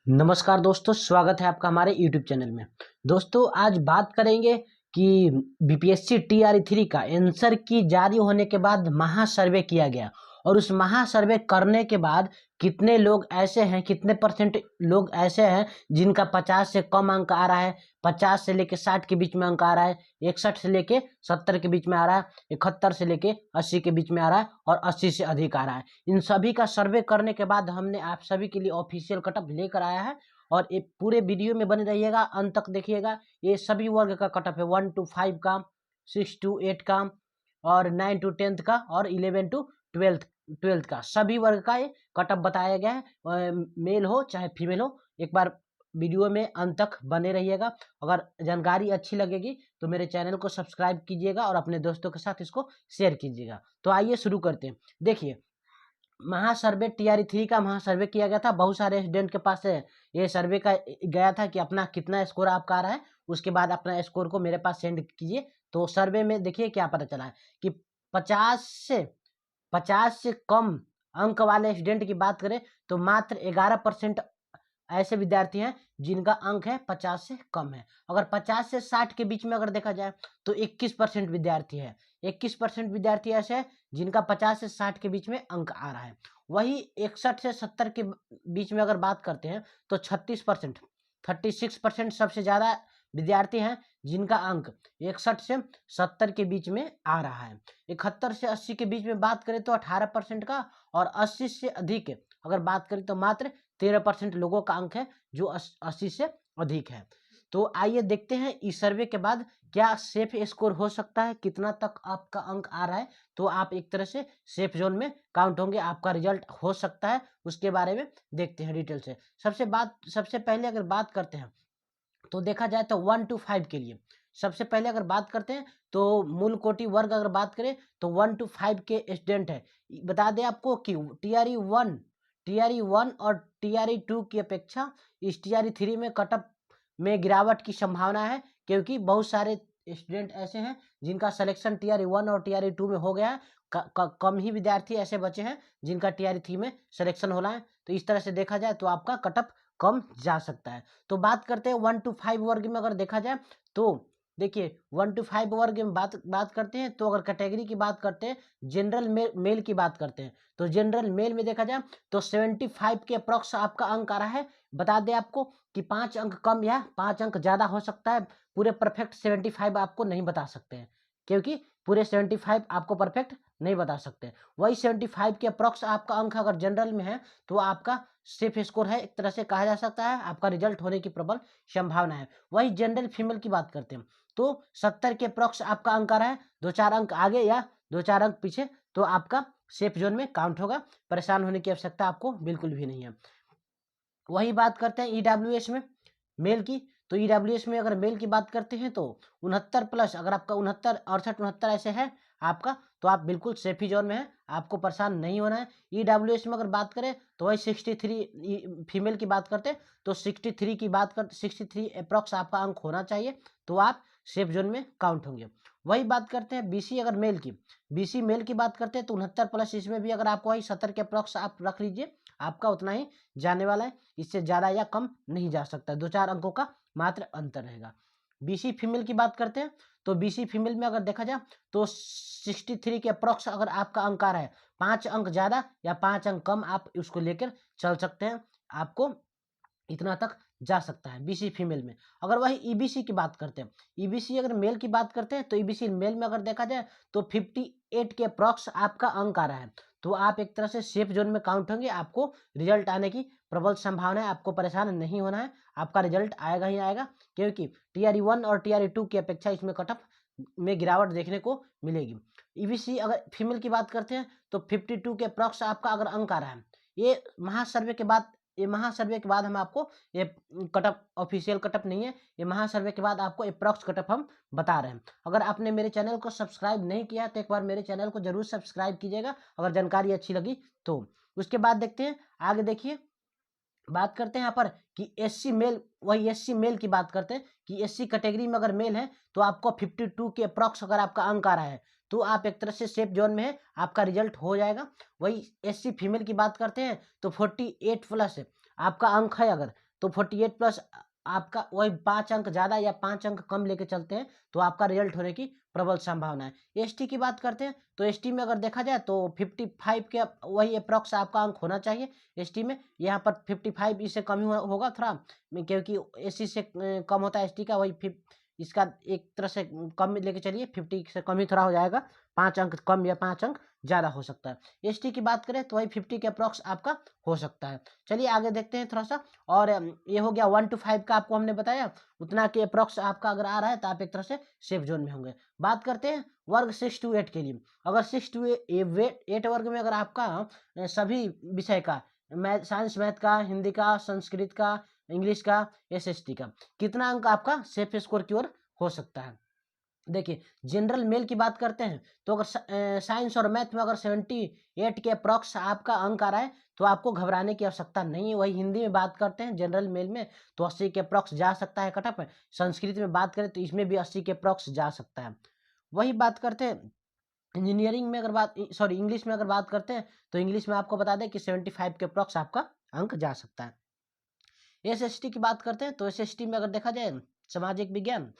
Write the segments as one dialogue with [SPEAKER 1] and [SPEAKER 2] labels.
[SPEAKER 1] नमस्कार दोस्तों, स्वागत है आपका हमारे यूट्यूब चैनल में। दोस्तों, आज बात करेंगे कि बीपीएससी टीआरई 3 का आंसर की जारी होने के बाद महासर्वे किया गया और उस महासर्वे करने के बाद कितने लोग ऐसे हैं, कितने परसेंट लोग ऐसे हैं जिनका 50 से कम अंक आ रहा है, 50 से लेके 60 के बीच में अंक आ रहा है, 61 से लेके 70 के बीच में आ रहा है, 71 से लेके 80 के बीच में आ रहा है और 80 से अधिक आ रहा है। इन सभी का सर्वे करने के बाद हमने आप सभी के लिए ऑफिशियल कट ऑफ लेकर आया है और ये पूरे वीडियो में बने रहिएगा, अंत तक देखिएगा। ये सभी वर्ग का कट ऑफ है, 1 to 5 का, 6 to 8 का और 9 to 10th का और 11 to 12th का, सभी वर्ग का ये कट ऑफ बताया गया है। मेल हो चाहे फीमेल हो, एक बार वीडियो में अंत तक बने रहिएगा। अगर जानकारी अच्छी लगेगी तो मेरे चैनल को सब्सक्राइब कीजिएगा और अपने दोस्तों के साथ इसको शेयर कीजिएगा। तो आइए शुरू करते हैं। देखिए, महासर्वे टीआरई 3 का महासर्वे किया गया था। बहुत सारे स्टूडेंट के पास ये सर्वे का गया था कि अपना कितना स्कोर आपका आ रहा है, उसके बाद अपना स्कोर को मेरे पास सेंड कीजिए। तो सर्वे में देखिए क्या पता चला है कि 50 से कम अंक वाले स्टूडेंट की बात करें तो मात्र 11% ऐसे विद्यार्थी हैं जिनका अंक है 50 से कम है। अगर 50 से 60 के बीच में अगर देखा जाए तो 21% विद्यार्थी है। 21% विद्यार्थी ऐसे हैं जिनका 50 से 60 के बीच में अंक आ रहा है। वही 61 से 70 के बीच में अगर बात करते हैं तो 36% सबसे ज़्यादा विद्यार्थी हैं जिनका अंक 61 से 70 के बीच में आ रहा है। 71 से 80 के बीच में बात करें तो 18% का और 80 से अधिक अगर बात करें तो मात्र 13% लोगों का अंक है जो 80 से अधिक है। तो आइए देखते हैं इस सर्वे के बाद क्या सेफ स्कोर हो सकता है, कितना तक आपका अंक आ रहा है तो आप एक तरह से सेफ जोन में काउंट होंगे, आपका रिजल्ट हो सकता है। उसके बारे में देखते हैं डिटेल से। सबसे पहले अगर बात करते हैं तो देखा जाए तो 1 to 5 के लिए सबसे पहले अगर बात करते हैं तो मूल कोटि वर्ग अगर बात करें तो 1 to 5 के स्टूडेंट है। बता दें आपको कि टीआरई 1 और टीआरई 2 की अपेक्षा इस टीआरई 3 में कटअप में गिरावट की संभावना है, क्योंकि बहुत सारे स्टूडेंट ऐसे हैं जिनका सिलेक्शन टीआरई 1 और टीआरई 2 में हो गया है। कम ही विद्यार्थी ऐसे बचे हैं जिनका टीआरई 3 में सिलेक्शन होना है। तो इस तरह से देखा जाए तो आपका कटअप कम जा सकता है। तो बात करते हैं 1 to 5 वर्ग में अगर देखा जाए तो देखिए 1 to 5 वर्ग में बात करते हैं तो अगर कैटेगरी की बात करते हैं, जनरल मेल की बात करते हैं तो जनरल मेल में देखा जाए तो 75 के अप्रॉक्स आपका अंक आ रहा है। बता दें आपको कि 5 अंक कम या 5 अंक ज़्यादा हो सकता है। पूरे परफेक्ट 75 आपको नहीं बता सकते हैं, क्योंकि पूरे 75 आपको परफेक्ट नहीं बता सकते। वही 75 के अप्रॉक्स आपका अंक अगर जनरल में है तो आपका सेफ स्कोर है, एक तरह से कहा जा सकता है आपका रिजल्ट होने की प्रबल संभावना है। वही जनरल फीमेल की बात करते हैं तो 70 के अप्रॉक्स आपका अंक आ रहा है, 2-4 अंक आगे या 2-4 अंक पीछे तो आपका सेफ जोन में काउंट होगा। परेशान होने की आवश्यकता आपको बिल्कुल भी नहीं है। वही बात करते हैं ईडब्ल्यूएस में मेल की, तो ईडब्ल्यूएस में अगर मेल की बात करते हैं तो 69 प्लस अगर आपका 69 ऐसे है आपका तो आप बिल्कुल सेफी जोन में है, आपको परेशान नहीं होना है। ईडब्ल्यूएस में अगर बात करें तो वही 63 फीमेल की बात करते हैं तो 63 अप्रॉक्स आपका अंक होना चाहिए तो आप सेफ जोन में काउंट होंगे। वही बात करते हैं बीसी अगर मेल की, बीसी मेल की बात करते हैं तो 69 प्लस, इसमें भी अगर आपको वही 70 के अप्रॉक्स आप रख लीजिए, आपका उतना ही जाने वाला है, इससे ज़्यादा या कम नहीं जा सकता, 2-4 अंकों का मात्र अंतर रहेगा। बीसी फीमेल की बात करते हैं तो बीसी फीमेल में अगर देखा जाए तो 63 के अप्रॉक्स अगर आपका अंक आ रहा है, 5 अंक ज़्यादा या 5 अंक कम आप उसको लेकर चल सकते हैं, आपको इतना तक जा सकता है बीसी फीमेल में। अगर वही ईबीसी की बात करते हैं, ईबीसी अगर मेल की बात करते हैं तो ईबीसी मेल में अगर देखा जाए तो 58 के अप्रॉक्स आपका अंक आ रहा है तो आप एक तरह से सेफ जोन में काउंट होंगे, आपको रिजल्ट आने की प्रबल संभावना है, आपको परेशान नहीं होना है, आपका रिजल्ट आएगा ही आएगा, क्योंकि टीआरई 1 और टीआरई 2 की अपेक्षा इसमें कट ऑफ में गिरावट देखने को मिलेगी। ईबीसी अगर फीमेल की बात करते हैं तो 52 के अप्रॉक्स आपका अगर अंक आ रहा है, ये महासर्वे के बाद हम आपको ये कटअप ऑफिशियल कटअप नहीं है, ये महासर्वे के बाद आपको अप्रॉक्स कटअप हम बता रहे हैं। अगर आपने मेरे चैनल को सब्सक्राइब नहीं किया तो एक बार मेरे चैनल को जरूर सब्सक्राइब कीजिएगा अगर जानकारी अच्छी लगी तो। उसके बाद देखते हैं आगे, देखिए बात करते हैं यहाँ पर कि एससी मेल, वही एससी मेल की बात करते हैं कि एससी कैटेगरी में अगर मेल है तो आपको 52 के अप्रॉक्स अगर आपका अंक आ रहा है तो आप एक तरह से सेफ जोन में है, आपका रिजल्ट हो जाएगा। वही एससी फीमेल की बात करते हैं तो 48 प्लस आपका अंक है अगर तो 48 प्लस आपका वही 5 अंक ज़्यादा या 5 अंक कम लेके चलते हैं तो आपका रिजल्ट होने की प्रबल संभावना है। एसटी की बात करते हैं तो एसटी में अगर देखा जाए तो 55 के वही अप्रॉक्स आपका अंक होना चाहिए एसटी में। यहाँ पर 55 इससे कम ही होगा थोड़ा, क्योंकि एससी से कम होता है एसटी का, वही इसका एक तरह से कम लेके चलिए, 50 से कम ही थोड़ा हो जाएगा, 5 अंक कम या 5 अंक ज़्यादा हो सकता है। एसटी की बात करें तो वही 50 के अप्रॉक्स आपका हो सकता है। चलिए आगे देखते हैं थोड़ा सा। और ये हो गया 1 to 5 का आपको हमने बताया, उतना के अप्रॉक्स आपका अगर आ रहा है तो आप एक तरह से सेफ जोन में होंगे। बात करते हैं वर्ग 6 to 8 के लिए। अगर 6 to 8 वर्ग में अगर आपका सभी विषय का साइंस मैथ का, हिंदी का, संस्कृत का, इंग्लिश का, एसएसटी का, कितना अंक आपका सेफ स्कोर की ओर हो सकता है। देखिए जनरल मेल की बात करते हैं तो अगर साइंस और मैथ में अगर 78 के अप्रॉक्स आपका अंक आ रहा है तो आपको घबराने की आवश्यकता नहीं है। वही हिंदी में बात करते हैं जनरल मेल में तो 80 के अप्रॉक्स जा सकता है कटअप। संस्कृत में बात करें तो इसमें भी 80 के अप्रॉक्स जा सकता है। वही बात करते हैं इंजीनियरिंग में अगर इंग्लिश में अगर बात करते हैं तो इंग्लिश में आपको बता दें कि 75 के अप्रॉक्स आपका अंक जा सकता है। एसएसटी की बात करते हैं तो एसएसटी में अगर देखा जाए सामाजिक विज्ञान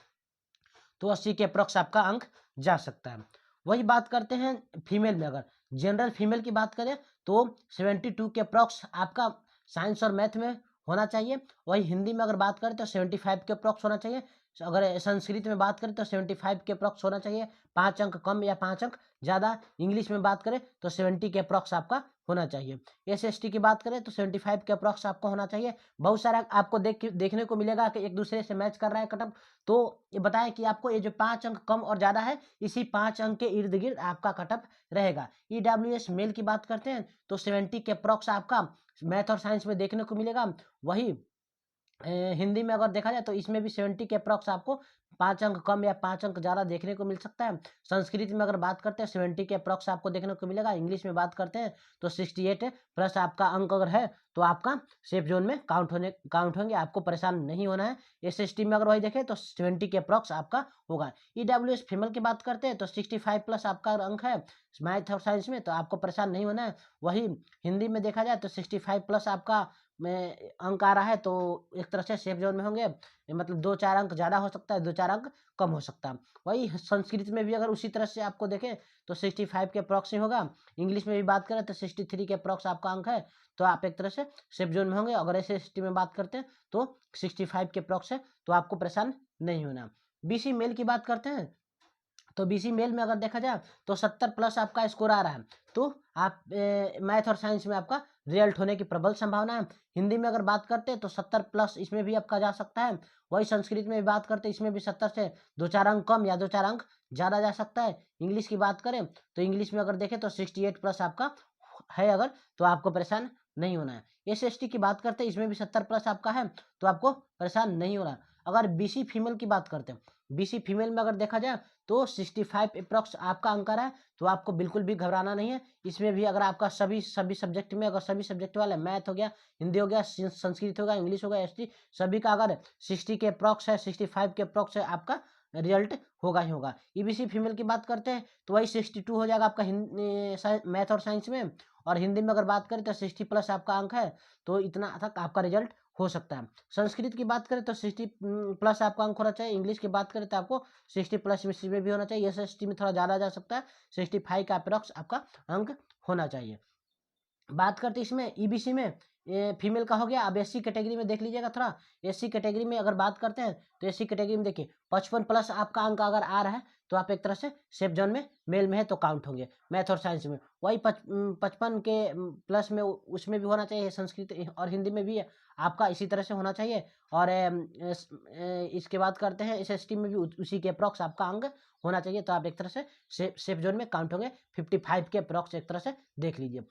[SPEAKER 1] तो 80 के अप्रॉक्स आपका अंक जा सकता है। वही बात करते हैं फीमेल में, अगर जनरल फीमेल की बात करें तो 72 के अप्रॉक्स आपका साइंस और मैथ में होना चाहिए। वही हिंदी में अगर बात करें तो 75 के अप्रॉक्स होना चाहिए। अगर संस्कृत में बात करें तो 75 के अप्रॉक्स होना चाहिए, 5 अंक कम या 5 अंक ज़्यादा। इंग्लिश में बात करें तो 70 के अप्रॉक्स आपका होना चाहिए। एसएसटी की बात करें तो 75 के अप्रॉक्स आपका होना चाहिए। बहुत सारा आपको देखने को मिलेगा कि एक दूसरे से मैच कर रहा है कटअप। तो ये बताएं कि आपको ये जो 5 अंक कम और ज़्यादा है इसी 5 अंक के इर्द गिर्द आपका कटअप रहेगा। ईडब्ल्यूएस मेल की बात करते हैं तो 70 के अप्रॉक्स आपका मैथ और साइंस में देखने को मिलेगा। वही हिंदी में अगर देखा जाए तो इसमें भी 70 के अप्रॉक्स आपको 5 अंक कम या 5 अंक ज़्यादा देखने को मिल सकता है। संस्कृत में अगर बात करते हैं 70 के अप्रॉक्स आपको देखने को मिलेगा। इंग्लिश में बात करते हैं तो 68 प्लस आपका अंक अगर है तो आपका सेफ जोन में काउंट होंगे, आपको परेशान नहीं होना है। एसएसटी में अगर वही देखें तो 70 के अप्रॉक्स आपका होगा। ईडब्ल्यूएस फीमेल की बात करते हैं तो 65 प्लस आपका अंक है मैथ और साइंस में तो आपको परेशान नहीं होना है। वही हिंदी में देखा जाए तो 65 प्लस आपका में अंक आ रहा है तो एक तरह से सेफ जोन में होंगे, मतलब 2-4 अंक ज़्यादा हो सकता है, 2-4 अंक कम हो सकता है। वही संस्कृत में भी अगर उसी तरह से आपको देखें तो 65 के अप्रॉक्स ही होगा। इंग्लिश में भी बात करें तो 63 के अप्रॉक्स आपका अंक है तो आप एक तरह से सेफ जोन में होंगे। अगर एसएसटी में बात करते हैं तो 65 के अप्रॉक्स है तो आपको परेशान नहीं होना। बीसी मेल की बात करते हैं तो बीसी मेल में अगर देखा जाए तो 70 प्लस आपका स्कोर आ रहा है तो आप मैथ और साइंस में आपका रिजल्ट होने की प्रबल संभावना है। हिंदी में अगर बात करते हैं तो 70 प्लस इसमें भी आपका जा सकता है। वही संस्कृत में भी बात करते हैं इसमें भी 70 से 2-4 अंक कम या 2-4 अंक ज़्यादा जा सकता है। इंग्लिश की बात करें तो इंग्लिश में अगर देखें तो 68 प्लस आपका है अगर तो आपको परेशान नहीं होना है। एसएसटी की बात करते हैं इसमें भी 70 प्लस आपका है तो आपको परेशान नहीं होना। अगर बीसी फीमेल की बात करते हैं, बीसी फीमेल में अगर देखा जाए तो 65 अप्रॉक्स आपका अंक आ रहा है तो आपको बिल्कुल भी घबराना नहीं है। इसमें भी अगर आपका सभी सब्जेक्ट में अगर सभी सब्जेक्ट वाले मैथ हो गया, हिंदी हो गया, संस्कृत हो गया, इंग्लिश हो गया, एसटी सभी का अगर 60 के अप्रॉक्स है, 65 के अप्रॉक्स है, आपका रिजल्ट होगा ही होगा। ईबीसी फीमेल की बात करते हैं तो वही 62 हो जाएगा आपका मैथ और साइंस में। और हिंदी में अगर बात करें तो 60 प्लस आपका अंक है तो इतना तक आपका रिजल्ट हो सकता है। संस्कृत की बात करें तो 60 प्लस आपका अंक होना चाहिए। इंग्लिश की बात करें तो आपको 60 प्लस में भी होना चाहिए। एसएसटी में थोड़ा ज़्यादा जा सकता है, 65 का अप्रॉक्स आपका अंक होना चाहिए। बात करते इसमें ईबीसी में फीमेल का हो गया। अब एससी कैटेगरी में देख लीजिएगा थोड़ा। एससी कैटेगरी में अगर बात करते हैं तो एससी कैटेगरी में देखिए 55 प्लस आपका अंक अगर आ रहा है तो आप एक तरह से सेफ जोन में मेल में है तो काउंट होंगे मैथ और साइंस में। वही 55 के प्लस में उसमें भी होना चाहिए, संस्कृत और हिंदी में भी आपका इसी तरह से होना चाहिए। और इसके बाद करते हैं एसएसटी में भी उसी के अप्रॉक्स आपका अंक होना चाहिए तो आप एक तरह से सेफ जोन में काउंट होंगे। 55 के अप्रॉक्स एक तरह से देख लीजिए।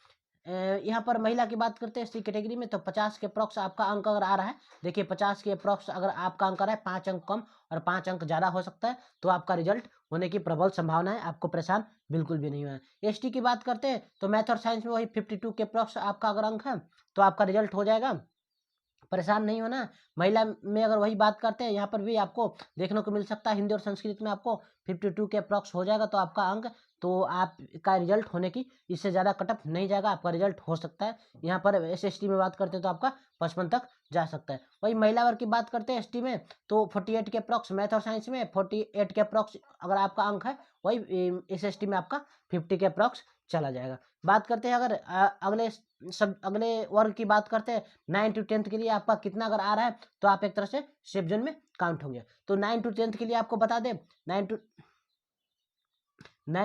[SPEAKER 1] यहाँ पर महिला की बात करते हैं एससी कैटेगरी में तो 50 के अप्रॉक्स आपका अंक अगर आ रहा है, देखिए 50 के अप्रॉक्स अगर आपका अंक आ रहा है, 5 अंक कम और 5 अंक ज़्यादा हो सकता है तो आपका रिजल्ट होने की प्रबल संभावना है, आपको परेशान बिल्कुल भी नहीं होना है। एसटी की बात करते हैं तो मैथ और साइंस में वही 52 के अप्रॉक्स आपका अगर अंक है तो आपका रिजल्ट हो जाएगा, परेशान नहीं होना। महिला में अगर वही बात करते हैं यहाँ पर भी आपको देखने को मिल सकता है हिंदी और संस्कृत में आपको 52 के अप्रॉक्स हो जाएगा तो आपका अंक तो आपका रिजल्ट होने की इससे ज़्यादा कटअप नहीं जाएगा, आपका रिजल्ट हो सकता है। यहाँ पर SST में बात करते हैं तो आपका 55 तक जा सकता है। वही महिला वर्ग की बात करते हैं ST में, तो 48 के अप्रॉक्स, मैथ और साइंस में 48 के अप्रॉक्स अगर आपका अंक है, वही SST में आपका 50 के अप्रॉक्स चला जाएगा। बात करते हैं अगर अगले वर्ग की बात करते हैं, 9 to 10 के लिए आपका कितना अगर आ रहा है तो आप एक तरह से सेफ जोन में काउंट होंगे। तो 9 to 10 के लिए आपको बता दें, 9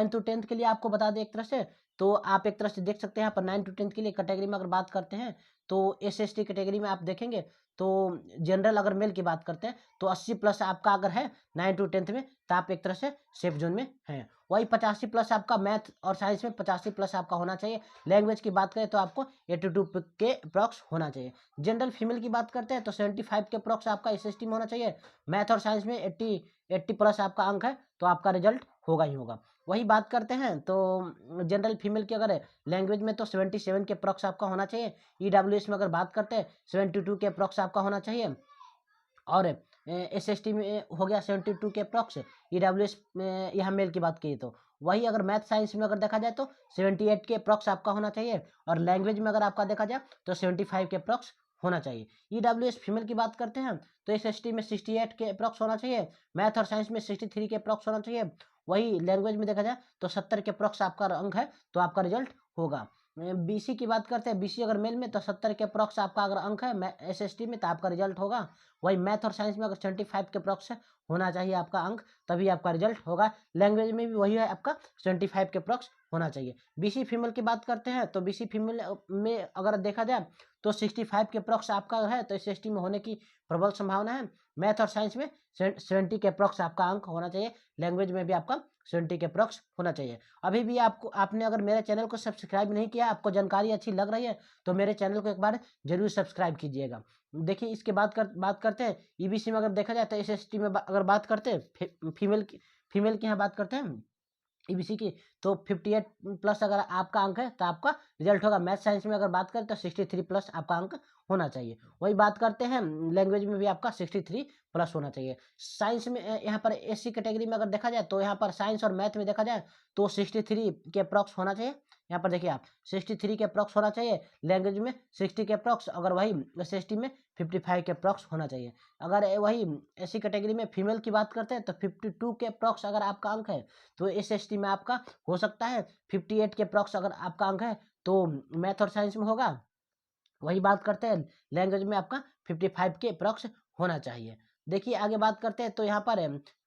[SPEAKER 1] to 10 के लिए आपको बता दें एक तरह से, तो आप एक तरह से देख सकते हैं यहाँ पर 9 to 10 के लिए कैटेगरी में अगर बात करते हैं तो SST कैटेगरी में आप देखेंगे तो जनरल अगर मेल की बात करते हैं तो 80 प्लस आपका अगर है 9 to 10 में, तो आप एक तरह से सेफ जोन में हैं। वही 85 प्लस आपका मैथ और साइंस में 85 प्लस आपका होना चाहिए। लैंग्वेज की बात करें तो आपको 82 के अप्रॉक्स होना चाहिए। जनरल फीमेल की बात करते हैं तो 75 के अप्रॉक्स आपका SST में होना चाहिए। मैथ और साइंस में 80 प्लस आपका अंक है तो आपका रिजल्ट होगा ही होगा। वही बात करते हैं तो जनरल फीमेल की अगर लैंग्वेज में तो 77 के अप्रॉक्स आपका होना चाहिए। EWS में अगर बात करते हैं 72 के अप्रॉक्स आपका होना चाहिए। और SST में हो गया 72 के अप्रॉक्स। EWS में यहाँ मेल की बात की तो वही अगर मैथ साइंस में अगर देखा जाए तो 78 के अप्रॉक्स आपका होना चाहिए। और लैंग्वेज में अगर आपका देखा जाए तो 75 के अप्रॉक्स होना चाहिए। EWS फीमेल की बात करते हैं तो SST में 68 के अप्रॉक्स होना चाहिए। मैथ और साइंस में 63 के अप्रॉक्स होना चाहिए। वही लैंग्वेज में देखा जाए तो 70 के अप्रॉक्स आपका अंक है तो आपका रिजल्ट होगा। BC की बात करते हैं, BC अगर मेल में तो 70 के अप्रॉक्स आपका अगर अंक है SST में तो आपका रिजल्ट होगा। वही मैथ और साइंस में अगर 75 के अप्रॉक्स होना चाहिए आपका अंक, तभी आपका रिजल्ट होगा। लैंग्वेज में भी वही है, आपका 75 के अप्रॉक्स होना चाहिए। BC फीमेल की बात करते हैं तो BC फीमेल में अगर देखा जाए तो 65 के अप्रॉक्स आपका है तो SST में होने की प्रबल संभावना है। मैथ और साइंस में 70 के अप्रॉक्स आपका अंक होना चाहिए। लैंग्वेज में भी आपका 70 के अप्रॉक्स होना चाहिए। अभी भी आपने अगर मेरे चैनल को सब्सक्राइब नहीं किया, आपको जानकारी अच्छी लग रही है तो मेरे चैनल को एक बार जरूर सब्सक्राइब कीजिएगा। देखिए इसके बात करते हैं EBC में अगर देखा जाए तो SST में अगर बात करते हैं फीमेल की यहाँ बात करते हैं EBC की तो 58 प्लस अगर आपका अंक है तो आपका रिजल्ट होगा। मैथ साइंस में अगर बात करें तो 63 प्लस आपका अंक होना चाहिए। वही बात करते हैं लैंग्वेज में भी आपका 63 प्लस होना चाहिए। साइंस में यहाँ पर SC कैटेगरी में अगर देखा जाए तो यहाँ पर साइंस और मैथ में देखा जाए तो 63 के अप्रॉक्स होना चाहिए। यहाँ पर देखिए आप 63 के अप्रॉक्स होना चाहिए। लैंग्वेज में 60 के अप्रॉक्स, अगर वही SST में 55 के अप्रॉक्स होना चाहिए। अगर वही SC कैटेगरी में फीमेल की बात करते हैं तो 52 के अप्रॉक्स अगर आपका अंक है तो SST में आपका हो सकता है 58 के अप्रॉक्स अगर आपका अंक है तो मैथ और साइंस में होगा। वही बात करते हैं लैंग्वेज में आपका 55 के अप्रॉक्स होना चाहिए। देखिए आगे बात करते हैं तो यहाँ पर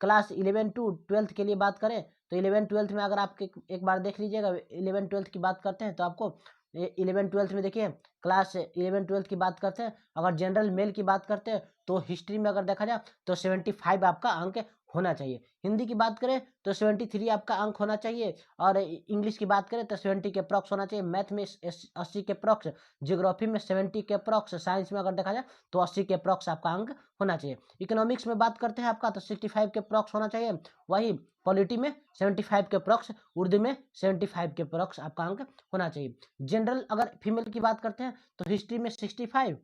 [SPEAKER 1] क्लास 11 to 12 के लिए बात करें तो 11-12 में अगर आप एक बार देख लीजिएगा, 11-12 की बात करते हैं तो आपको 11-12 में देखिए क्लास 11-12 की बात करते हैं। अगर जनरल मेल की बात करते हैं तो हिस्ट्री में अगर देखा जाए तो 75 आपका अंक होना चाहिए। हिंदी की बात करें तो 73 आपका अंक होना चाहिए। और इंग्लिश की बात करें तो 70 के अप्रॉक्स होना चाहिए। मैथ में 80 के अप्रॉक्स, ज्योग्राफी में 70 के अप्रॉक्स, साइंस में अगर देखा जाए तो 80 के अप्रॉक्स आपका अंक होना चाहिए। इकोनॉमिक्स में बात करते हैं आपका तो 65 के अप्रॉक्स होना चाहिए। वही पॉलिटी में 75 के अप्रॉक्स, उर्दू में 75 के अप्रॉक्स आपका अंक होना चाहिए। जनरल अगर फीमेल की बात करते हैं तो हिस्ट्री में 65,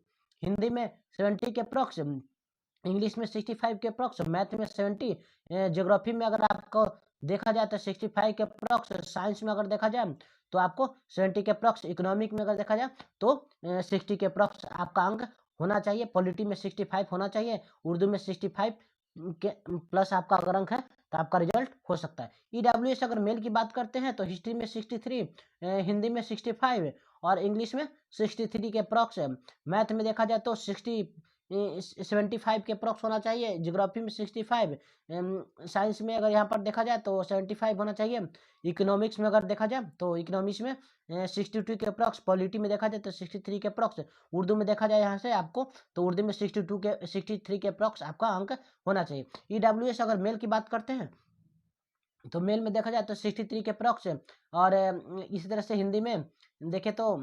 [SPEAKER 1] हिंदी में 70 के अप्रॉक्स, इंग्लिश में 65 के अप्रॉक्स, मैथ में 70, ज्योग्राफी में अगर आपको देखा जाए तो 65 के अप्रॉक्स, साइंस में अगर देखा जाए तो आपको 70 के अप्रॉक्स, इकोनॉमिक में अगर देखा जाए तो 60 के अप्रॉक्स आपका अंक होना चाहिए। पॉलिटी में 65 होना चाहिए, उर्दू में 65 के प्लस आपका अगर अंक है तो आपका रिजल्ट हो सकता है। EWS अगर मेल की बात करते हैं तो हिस्ट्री में 63, हिंदी में 65 और इंग्लिश में 63 के अप्रॉक्स है। मैथ में देखा जाए तो 75 के अप्रॉक्स होना चाहिए। ज्योग्राफी में 65, साइंस में अगर यहाँ पर देखा जाए तो 75 होना चाहिए। इकोनॉमिक्स में अगर देखा जाए तो इकोनॉमिक्स में 62 के अप्रॉक्स, पॉलिटी में देखा जाए तो 63 के अप्रॉक्स, उर्दू में देखा जाए यहाँ से आपको तो उर्दू में 63 के अप्रॉक्स आपका अंक होना चाहिए। EWS अगर मेल की बात करते हैं तो मेल में देखा जाए तो 63 के अप्रॉक्स है। और इसी तरह से हिंदी में देखें तो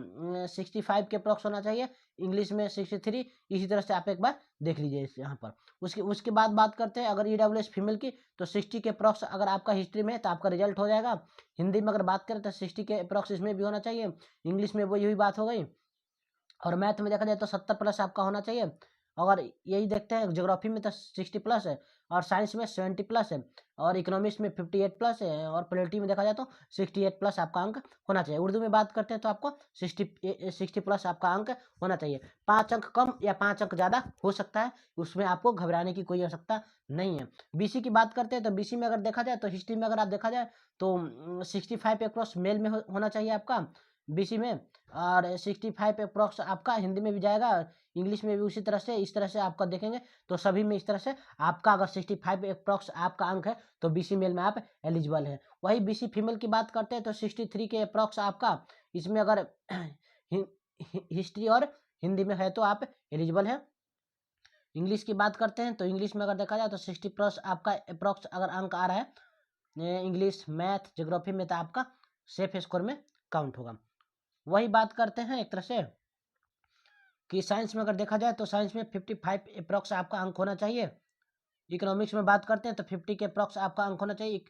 [SPEAKER 1] 65 के अप्रॉक्स होना चाहिए, इंग्लिश में 63। इसी तरह से आप एक बार देख लीजिए यहाँ पर। उसके बाद बात करते हैं अगर EWS फीमेल की तो 60 के अप्रॉक्स अगर आपका हिस्ट्री में है तो आपका रिजल्ट हो जाएगा। हिंदी में अगर बात करें तो 60 के अप्रॉक्स इसमें भी होना चाहिए। इंग्लिश में वो यही बात हो गई। और मैथ में देखा जाए तो 70 प्लस आपका होना चाहिए। अगर यही देखते हैं ज्योग्राफी में तो 60 प्लस है, और साइंस में 70 प्लस है, और इकोनॉमिक्स में 58 प्लस है, और पॉलिटी में देखा जाए तो 68 प्लस आपका अंक होना चाहिए। उर्दू में बात करते हैं तो आपको 60 प्लस आपका अंक होना चाहिए। 5 अंक कम या 5 अंक ज़्यादा हो सकता है, उसमें आपको घबराने की कोई आवश्यकता नहीं है। बीसी की बात करते हैं तो बीसी में अगर देखा जाए तो हिस्ट्री में अगर आप देखा जाए तो 65 अप्रॉक्स मेल में होना चाहिए आपका बीसी में, और 65 अप्रॉक्स आपका हिंदी में भी जाएगा, इंग्लिश में भी उसी तरह से। इस तरह से आपका देखेंगे तो सभी में इस तरह से आपका अगर 65 अप्रॉक्स आपका अंक है तो बीसी मेल में आप एलिजिबल है। वही बीसी फीमेल की बात करते हैं तो 63 के अप्रॉक्स आपका इसमें अगर हिस्ट्री और हिंदी में है तो आप एलिजिबल है। इंग्लिश की बात करते हैं तो इंग्लिश में अगर देखा जाए तो 60 प्लस आपका अप्रॉक्स अगर अंक आ रहा है इंग्लिश, मैथ, ज्योग्राफी में तो आपका सेफ स्कोर में काउंट होगा। वही बात करते हैं एक तरह से कि साइंस में अगर देखा जाए तो साइंस में 55 अप्रॉक्स आपका अंक होना चाहिए। इकोनॉमिक्स में बात करते हैं तो 50 के अप्रॉक्स आपका अंक होना चाहिए।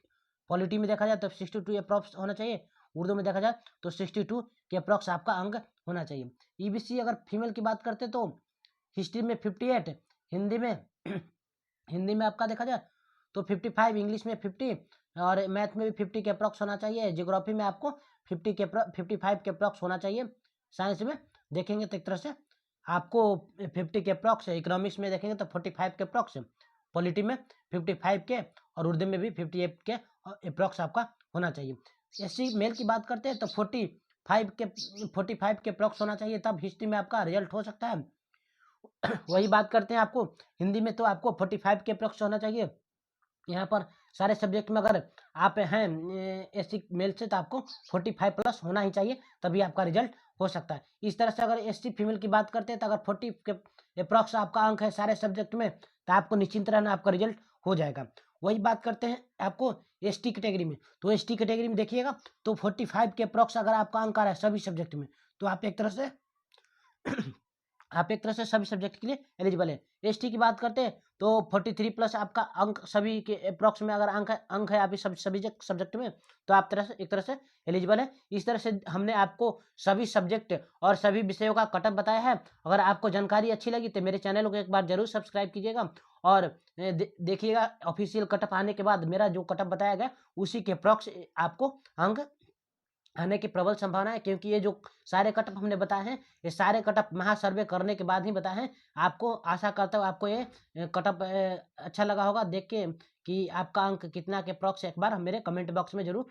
[SPEAKER 1] पॉलिटी में देखा जाए तो 62 अप्रॉक्स होना चाहिए। उर्दू में देखा जाए तो 62 के अप्रॉक्स आपका अंक होना चाहिए। ईबीसी अगर फीमेल की बात करते हैं तो हिस्ट्री में 58, हिंदी में हिंदी में आपका देखा जाए तो 55, इंग्लिश में 50, और मैथ में भी 50 के अप्रॉक्स होना चाहिए। ज्योग्राफी में आपको 55 के अप्रॉक्स होना चाहिए। साइंस में देखेंगे तो एक तरह से आपको 50 के अप्रॉक्स है। इकोनॉमिक्स में देखेंगे तो 45 के अप्रॉक्स है। पॉलिटी में 55 के, और उर्दू में भी 58 के अप्रॉक्स आपका होना चाहिए। एससी मेल की बात करते हैं तो 45 के अप्रॉक्स होना चाहिए, तब हिस्ट्री में आपका रिजल्ट हो सकता है। वही बात करते हैं आपको हिंदी में तो आपको 45 के अप्रॉक्स होना चाहिए। यहाँ पर सारे सब्जेक्ट में अगर आप हैं एससी मेल से तो आपको 45 प्लस होना ही चाहिए, तभी आपका रिजल्ट हो सकता है। इस तरह से अगर एससी फीमेल की बात करते हैं तो अगर 40 के अप्रॉक्स आपका अंक है सारे सब्जेक्ट में तो आपको निश्चिंत रहना, आपका रिजल्ट हो जाएगा। वही बात करते हैं आपको एसटी कैटेगरी में, तो एसटी कैटेगरी में देखिएगा तो 45 के अप्रॉक्स अगर आपका अंक आ रहा है सभी सब्जेक्ट में तो आप एक तरह से सभी सब्जेक्ट के लिए एलिजिबल है। एसटी की बात करते हैं तो 43 प्लस आपका अंक सभी के अप्रॉक्स में अगर अंक है आप सभी सब्जेक्ट में तो आप एक तरह से एलिजिबल है। इस तरह से हमने आपको सभी सब्जेक्ट और सभी विषयों का कटअप बताया है। अगर आपको जानकारी अच्छी लगी तो मेरे चैनल को एक बार जरूर सब्सक्राइब कीजिएगा, और देखिएगा ऑफिशियल कटअप आने के बाद मेरा जो कटअप बताया गया उसी के अप्रॉक्स आपको अंक आने की प्रबल संभावना है, क्योंकि ये जो सारे कटअप हमने बताए हैं ये सारे कटअप महासर्वे करने के बाद ही बताए हैं। आपको आशा करता हूँ आपको ये कटअप अच्छा लगा होगा देख के कि आपका अंक कितना के अप्रॉक्स, एक बार मेरे कमेंट बॉक्स में जरूर